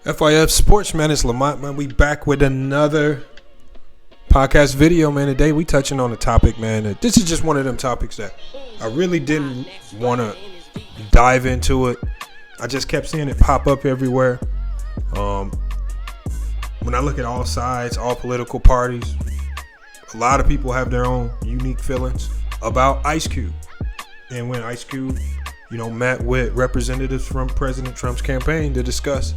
FYF Sportsman, it's Lamont, man. We back with another podcast video, man. Today we touching on a topic, man. This is just one of them topics that I really didn't want to dive into it. I just kept seeing it pop up everywhere. When I look at all sides, all political parties, a lot of people have their own unique feelings about Ice Cube. And when Ice Cube, met with representatives from President Trump's campaign to discuss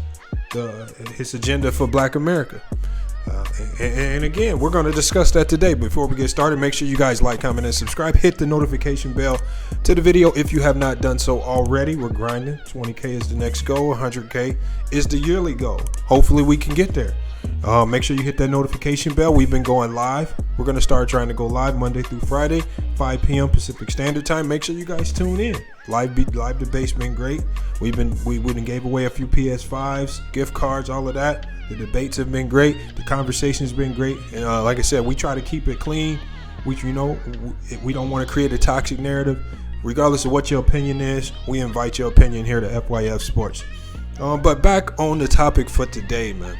his agenda for Black America. And again, we're going to discuss that today. Before we get started, make sure you guys like, comment, and subscribe. Hit the notification bell to the video if you have not done so already. We're grinding. 20K is the next goal. 100K is the yearly goal. Hopefully we can get there. Make sure you hit that notification bell. We've been going live. We're going to start trying to go live Monday through Friday, 5 p.m. Pacific Standard Time. Make sure you guys tune in. Live debate's been great. We gave away a few PS5s, gift cards, all of that. The debates have been great. The conversation's been great. And like I said, we try to keep it clean. We don't want to create a toxic narrative. Regardless of what your opinion is, we invite your opinion here to FYF Sports. But back on the topic for today, man.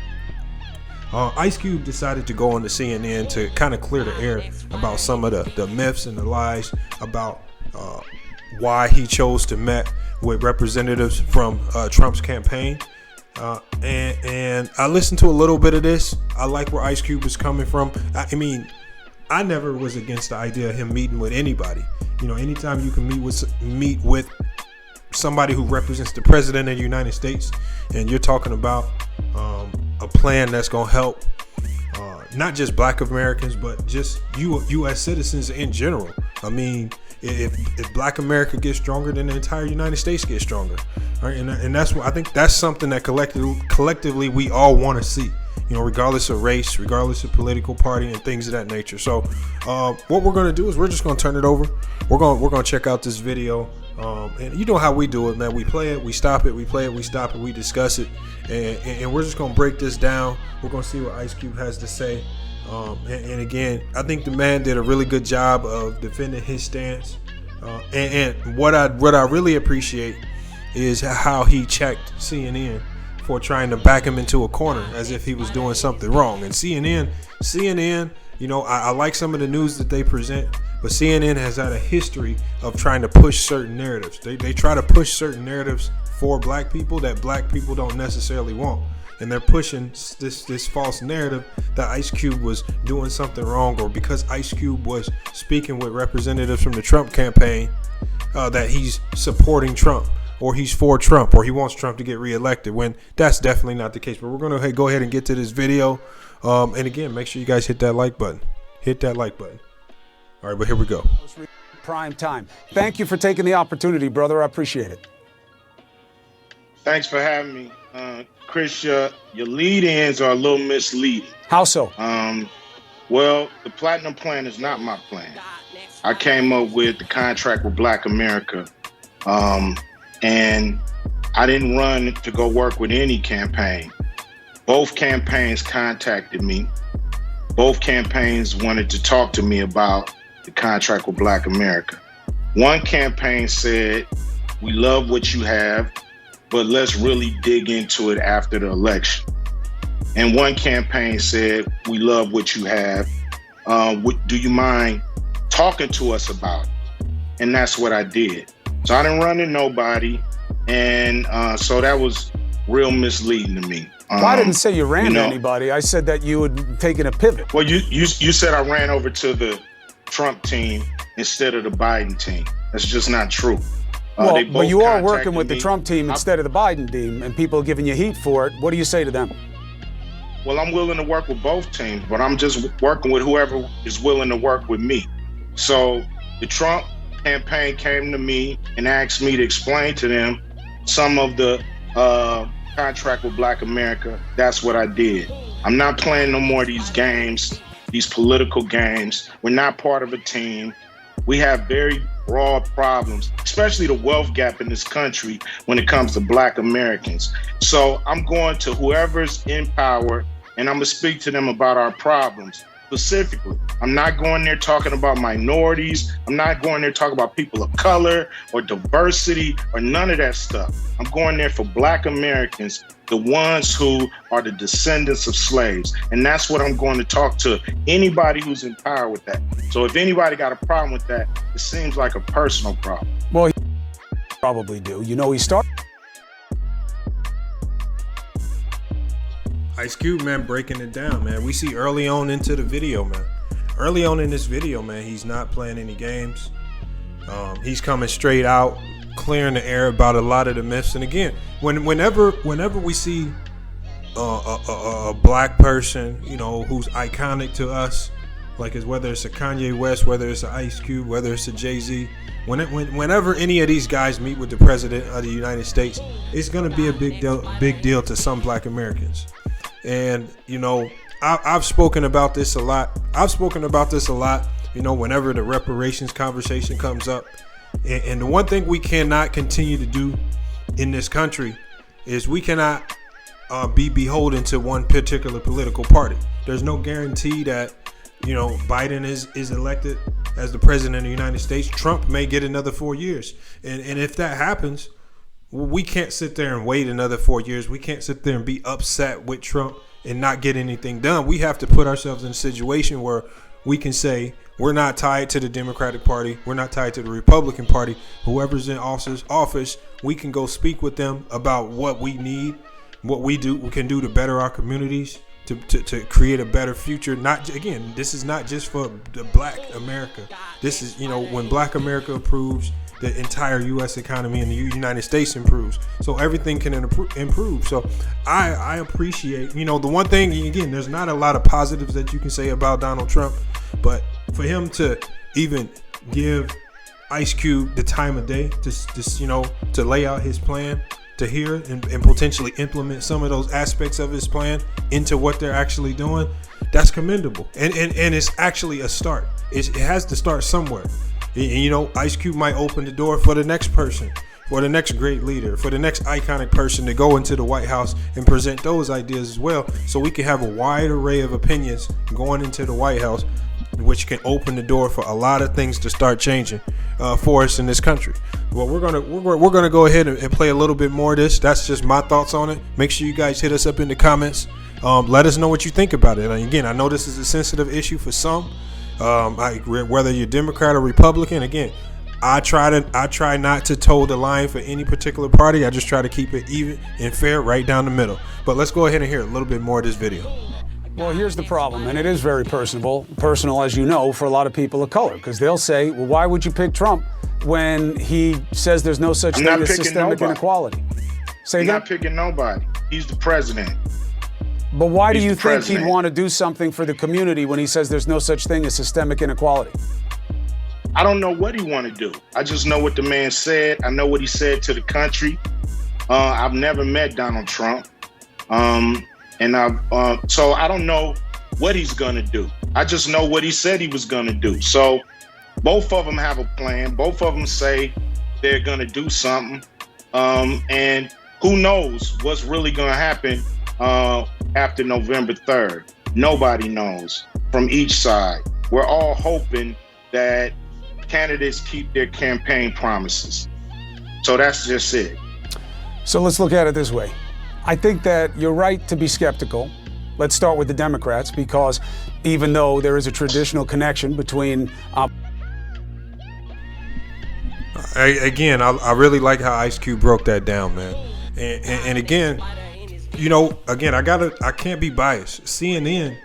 Ice Cube decided to go on to CNN to kind of clear the air about some of the myths and the lies about why he chose to meet with representatives from Trump's campaign. And I listened to a little bit of this. I like where Ice Cube is coming from. I never was against the idea of him meeting with anybody. Anytime you can meet with somebody who represents the president of the United States, and you're talking about a plan that's going to help not just Black Americans, but just U.S. citizens in general. If Black America gets stronger, then the entire United States gets stronger. All right? And that's what I think. That's something that collectively we all want to see. Regardless of race, regardless of political party, and things of that nature. So, what we're going to do is we're just going to turn it over. We're going to check out this video. And you know how we do it, man. We play it, we stop it, we play it, we stop it, we discuss it, and we're just going to break this down. We're going to see what Ice Cube has to say. And again, I think the man did a really good job of defending his stance. And what I really appreciate is how he checked CNN for trying to back him into a corner as if he was doing something wrong. And CNN, I like some of the news that they present, but CNN has had a history of trying to push certain narratives. They try to push certain narratives for Black people that Black people don't necessarily want. And they're pushing this false narrative that Ice Cube was doing something wrong, or because Ice Cube was speaking with representatives from the Trump campaign, that he's supporting Trump, or he's for Trump, or he wants Trump to get reelected, when that's definitely not the case. But we're going to go ahead and get to this video. And again, make sure you guys hit that like button. Hit that like button. All right, but here we go. Prime time. Thank you for taking the opportunity, brother. I appreciate it. Thanks for having me. Chris, your lead-ins are a little misleading. How so? Well, the Platinum Plan is not my plan. I came up with the contract with Black America. And I didn't run to go work with any campaign. Both campaigns contacted me. Both campaigns wanted to talk to me about the contract with Black America. One campaign said, "We love what you have, but let's really dig into it after the election." And one campaign said, "We love what you have. Do you mind talking to us about it?" And that's what I did. So I didn't run to nobody. And so that was real misleading to me. Well, I didn't say you ran to anybody. I said that you had taken a pivot. Well, you said I ran over to the Trump team instead of the Biden team. That's just not true. Well, but you are working with the Trump team instead of the Biden team, and people are giving you heat for it. What do you say to them? Well, I'm willing to work with both teams, but I'm just working with whoever is willing to work with me. So the Trump campaign came to me and asked me to explain to them some of the contract with Black America. That's what I did. I'm not playing no more of these games, these political games. We're not part of a team. We have very broad problems, especially the wealth gap in this country when it comes to Black Americans. So I'm going to whoever's in power, and I'm gonna speak to them about our problems. specifically. I'm not going there talking about minorities. I'm not going there talking about people of color or diversity or none of that stuff. I'm going there for Black Americans, the ones who are the descendants of slaves. And that's what I'm going to talk to anybody who's in power with that. So if anybody got a problem with that, it seems like a personal problem. Well, he probably do. You know, he started. Ice Cube, man, breaking it down, man. We see early on into the video, man. Early on in this video, man, he's not playing any games. He's coming straight out, clearing the air about a lot of the myths. And again, whenever we see a black person, you know, who's iconic to us, like whether it's a Kanye West, whether it's an Ice Cube, whether it's a Jay-Z, whenever any of these guys meet with the president of the United States, it's going to be a big deal to some Black Americans. And, you know, I've spoken about this a lot. You know, whenever the reparations conversation comes up. And the one thing we cannot continue to do in this country is we cannot be beholden to one particular political party. There's no guarantee that, you know, Biden is elected as the president of the United States. Trump may get another 4 years. And if that happens, we can't sit there and wait another 4 years. We can't sit there and be upset with Trump and not get anything done. We have to put ourselves in a situation where we can say we're not tied to the Democratic Party. We're not tied to the Republican Party. Whoever's in office, we can go speak with them about what we need, what we can do to better our communities, to create a better future. This is not just for the Black America. This is, you know, when Black America improves, the entire U.S. economy and the United States improves. So everything can improve. So I appreciate, you know, the one thing, again, there's not a lot of positives that you can say about Donald Trump, but for him to even give Ice Cube the time of day to you know, to lay out his plan, to hear and potentially implement some of those aspects of his plan into what they're actually doing, that's commendable. And it's actually a start. It has to start somewhere. And, you know, Ice Cube might open the door for the next person, for the next great leader, for the next iconic person to go into the White House and present those ideas as well, so we can have a wide array of opinions going into the White House, which can open the door for a lot of things to start changing for us in this country. Well, we're gonna go ahead and play a little bit more of this. That's just my thoughts on it. Make sure you guys hit us up in the comments. Let us know what you think about it. And again, I know this is a sensitive issue for some. Whether you're Democrat or Republican, again, I try not to toe the line for any particular party. I just try to keep it even and fair right down the middle. But let's go ahead and hear a little bit more of this video. Well, here's the problem, and it is very personal, as you know, for a lot of people of color, because they'll say, well, why would you pick Trump when he says there's no such thing as systemic inequality? I'm not picking nobody. He's the president. But why do you think he'd want to do something for the community when he says there's no such thing as systemic inequality? I don't know what he want to do. I just know what the man said. I know what he said to the country. I've never met Donald Trump. So I don't know what he's going to do. I just know what he said he was going to do. So both of them have a plan. Both of them say they're going to do something. And who knows what's really going to happen after November 3rd. Nobody knows from each side. We're all hoping that candidates keep their campaign promises. So that's just it. So let's look at it this way. I think that you're right to be skeptical. Let's start with the Democrats, because even though there is a traditional connection between... I really like how Ice Cube broke that down, man. And again, you know, I can't be biased. CNN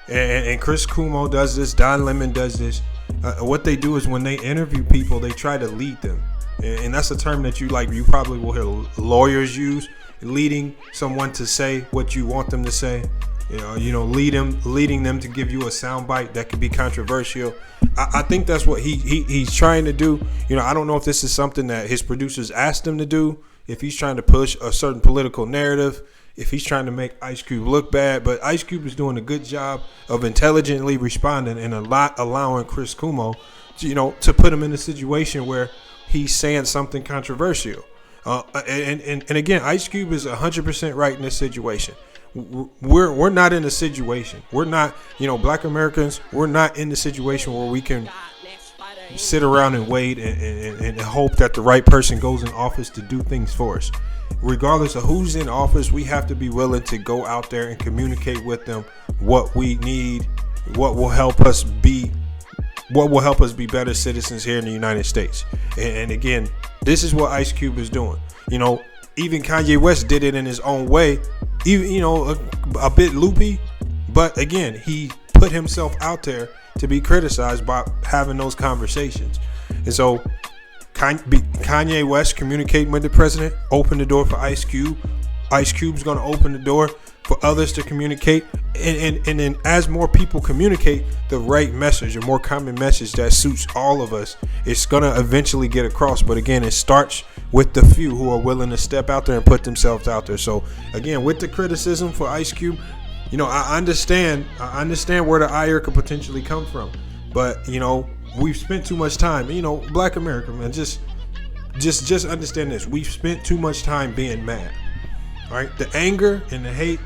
and Chris Cuomo does this, Don Lemon does this. What they do is when they interview people, they try to lead them. And that's a term that you probably will hear lawyers use, leading someone to say what you want them to say. Leading them to give you a soundbite that could be controversial. I think that's what he's trying to do. You know, I don't know if this is something that his producers asked him to do, if he's trying to push a certain political narrative, if he's trying to make Ice Cube look bad. But Ice Cube is doing a good job of intelligently responding and allowing Chris Cuomo to put him in a situation where he's saying something controversial. And again, Ice Cube is 100% right in this situation. we're not in a situation. We're not, Black Americans. We're not in the situation where we can sit around and wait and hope that the right person goes in office to do things for us. Regardless of who's in office, we have to be willing to go out there and communicate with them what we need, what will help us be better citizens here in the United States. And again, this is what Ice Cube is doing. Even Kanye West did it in his own way, even a bit loopy, but again, he put himself out there to be criticized by having those conversations. And so Kanye West communicating with the president opened the door for Ice Cube. Ice Cube's going to open the door for others to communicate. And then as more people communicate the right message, a more common message that suits all of us, it's going to eventually get across. But again, it starts with the few who are willing to step out there and put themselves out there. So again, with the criticism for Ice Cube, I understand where the ire could potentially come from. But, we've spent too much time, Black America, man, just understand this. We've spent too much time being mad. All right. The anger and the hate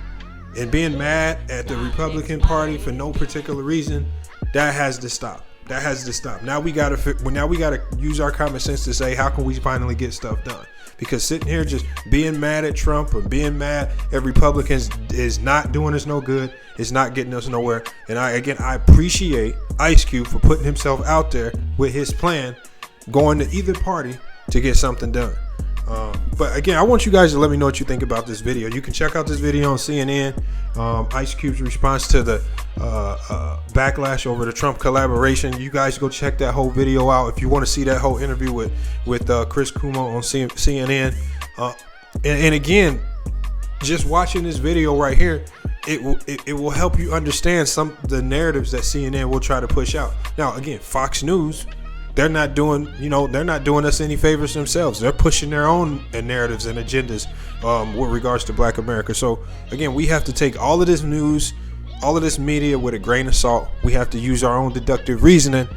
and being mad at the Republican Party for no particular reason, that has to stop. That has to stop. Now we gotta use our common sense to say, how can we finally get stuff done? Because sitting here just being mad at Trump or being mad at Republicans is not doing us no good. It's not getting us nowhere. And I appreciate Ice Cube for putting himself out there with his plan, going to either party to get something done. But again, I want you guys to let me know what you think about this video. You can check out this video on CNN. Ice Cube's response to the backlash over the Trump collaboration. You guys go check that whole video out if you want to see that whole interview with Chris Cuomo on CNN. And again, just watching this video right here, it will help you understand some of the narratives that CNN will try to push out. Now, again, Fox News, they're not doing us any favors themselves. They're pushing their own narratives and agendas with regards to Black America. So again, we have to take all of this news, all of this media with a grain of salt. We have to use our own deductive reasoning,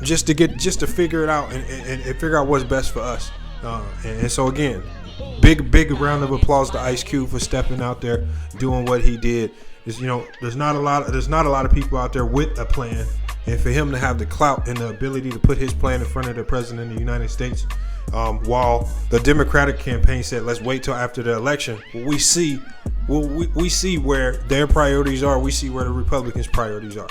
just to figure it out and figure out what's best for us. And so again, big round of applause to Ice Cube for stepping out there, doing what he did. There's not a lot of people out there with a plan. And for him to have the clout and the ability to put his plan in front of the president of the United States, while the Democratic campaign said, let's wait till after the election. We see where their priorities are. We see where the Republicans' priorities are,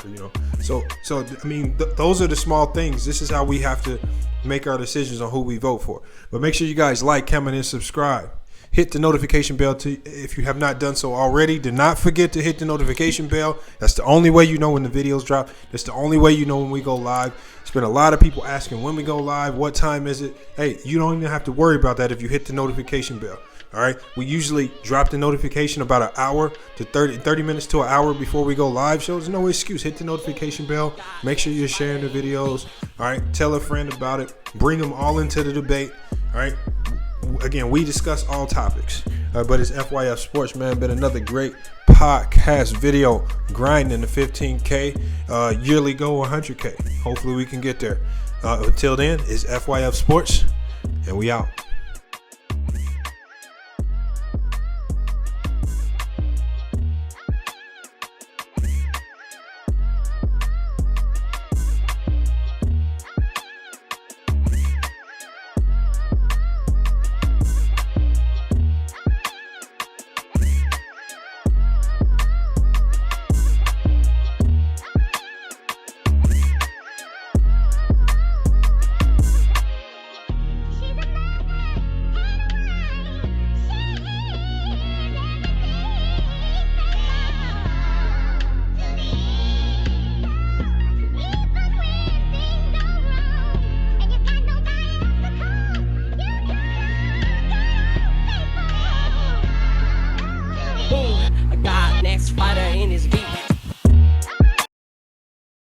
So I mean, those are the small things. This is how we have to make our decisions on who we vote for. But make sure you guys like, comment, and subscribe. Hit the notification bell if you have not done so already. Do not forget to hit the notification bell. That's the only way you know when the videos drop. That's the only way you know when we go live. It's been a lot of people asking when we go live, what time is it? Hey, you don't even have to worry about that if you hit the notification bell. All right. We usually drop the notification about an hour to 30 minutes to an hour before we go live. So there's no excuse. Hit the notification bell. Make sure you're sharing the videos. All right. Tell a friend about it. Bring them all into the debate. All right. Again, we discuss all topics, but it's FYF Sports, man. Been another great podcast video, grinding the 15K, yearly goal 100K. Hopefully we can get there. Until then, it's FYF Sports, and we out. Fighter in his